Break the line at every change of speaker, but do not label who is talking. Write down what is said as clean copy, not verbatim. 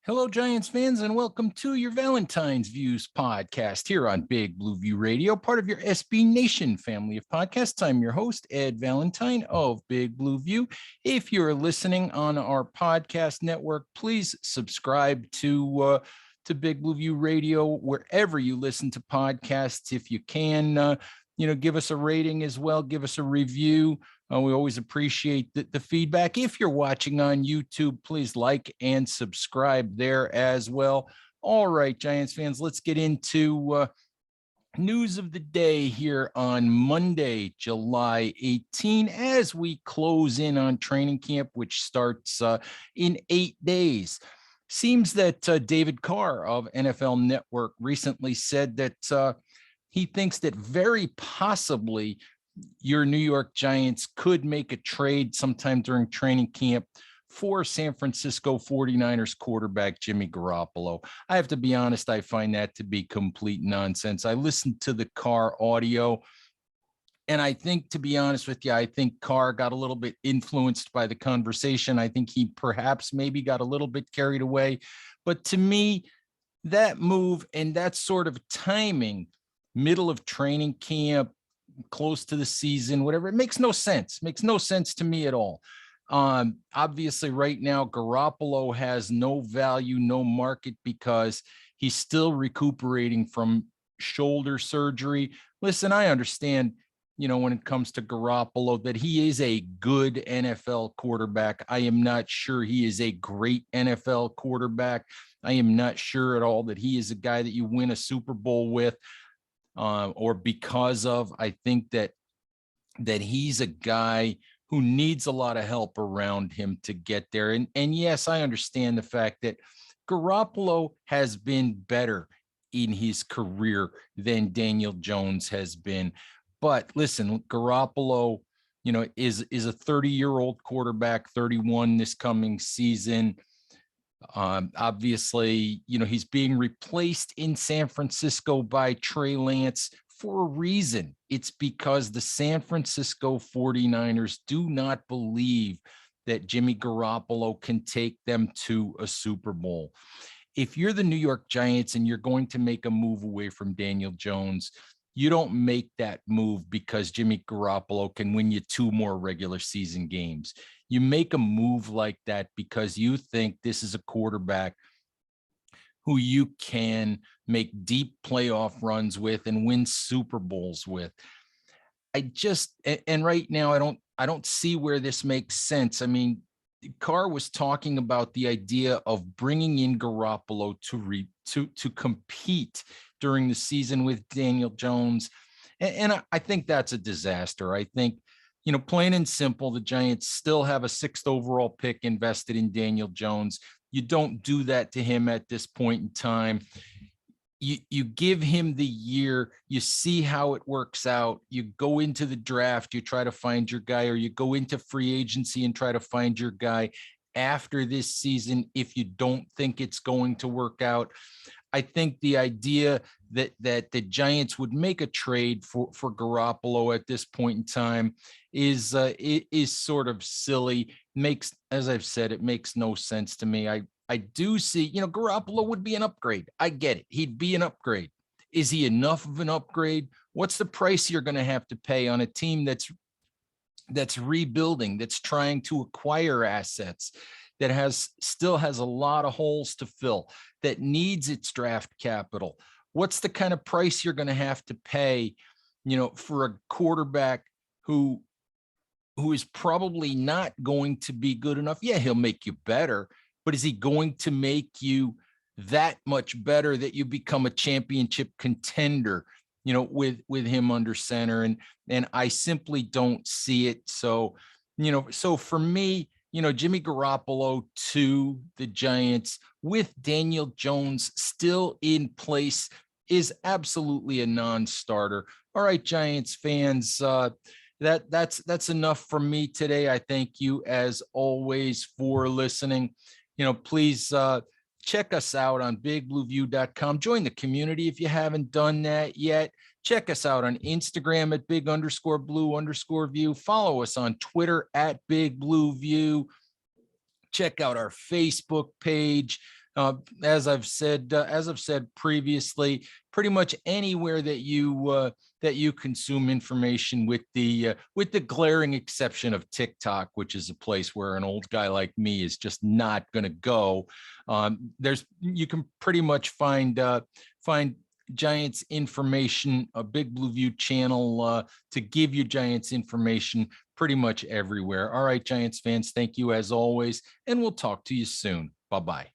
Hello, Giants fans, and welcome to your Valentine's Views podcast here on Big Blue View Radio, part of your SB Nation family of podcasts. I'm your host, Ed Valentine of Big Blue View. If you're listening on our podcast network, please subscribe to Big Blue View Radio wherever you listen to podcasts. If you can, give us a rating as well, give us a review. We always appreciate the feedback. If you're watching on YouTube, please like and subscribe there as well. All right, Giants fans, let's get into news of the day here on Monday, July 18, as we close in on training camp, which starts in 8 days. Seems that David Carr of NFL Network recently said that he thinks that very possibly your New York Giants could make a trade sometime during training camp for San Francisco 49ers quarterback Jimmy Garappolo. I have to be honest, I find that to be complete nonsense. I listened to the Carr audio, and I think, to be honest with you, I think Carr got a little bit influenced by the conversation. I think he perhaps maybe got a little bit carried away. But to me, that move and that sort of timing, middle of training camp, close to the season, whatever, it makes no sense. Makes no sense to me at all. Obviously, right now, Garappolo has no value, no market, because he's still recuperating from shoulder surgery. Listen, I understand, when it comes to Garappolo, that he is a good NFL quarterback. I am not sure he is a great NFL quarterback. I am not sure at all that he is a guy that you win a Super Bowl with. Or because of. I think that he's a guy who needs a lot of help around him to get there. And yes, I understand the fact that Garappolo has been better in his career than Daniel Jones has been. But listen, Garappolo, is a 30-year-old quarterback, 31 this coming season. Obviously, he's being replaced in San Francisco by Trey Lance for a reason. It's because the San Francisco 49ers do not believe that Jimmy Garappolo can take them to a Super Bowl. If you're the New York Giants and you're going to make a move away from Daniel Jones, you don't make that move because Jimmy Garappolo can win you 2 more regular season games. You make a move like that because you think this is a quarterback who you can make deep playoff runs with and win Super Bowls with. And right now, I don't see where this makes sense. I mean, Carr was talking about the idea of bringing in Garappolo to compete during the season with Daniel Jones. And I think that's a disaster. I think, plain and simple, the Giants still have a 6th overall pick invested in Daniel Jones. You don't do that to him at this point in time. You give him the year, you see how it works out. You go into the draft, you try to find your guy, or you go into free agency and try to find your guy after this season if you don't think it's going to work out. I think the idea that the Giants would make a trade for Garappolo at this point in time is sort of silly. As I've said, it makes no sense to me. I do see, Garappolo would be an upgrade. I get it. He'd be an upgrade. Is he enough of an upgrade? What's the price you're going to have to pay on a team that's rebuilding, that's trying to acquire assets, that still has a lot of holes to fill, that needs its draft capital? What's the kind of price you're going to have to pay, for a quarterback who is probably not going to be good enough? Yeah, he'll make you better, but is he going to make you that much better that you become a championship contender, with him under center? And I simply don't see it. So for me, Jimmy Garappolo to the Giants with Daniel Jones still in place is absolutely a non-starter. All right, Giants fans, that's enough from me today. I thank you as always for listening. Please check us out on bigblueview.com. Join the community if you haven't done that yet. Check us out on Instagram at big_blue_view. Follow us on Twitter at bigblueview. Check out our Facebook page. As I've said previously, pretty much anywhere that you consume information, with the glaring exception of TikTok, which is a place where an old guy like me is just not going to go. There's You can pretty much find Giants information, a Big Blue View channel to give you Giants information pretty much everywhere. All right, Giants fans, thank you as always, and we'll talk to you soon. Bye-bye.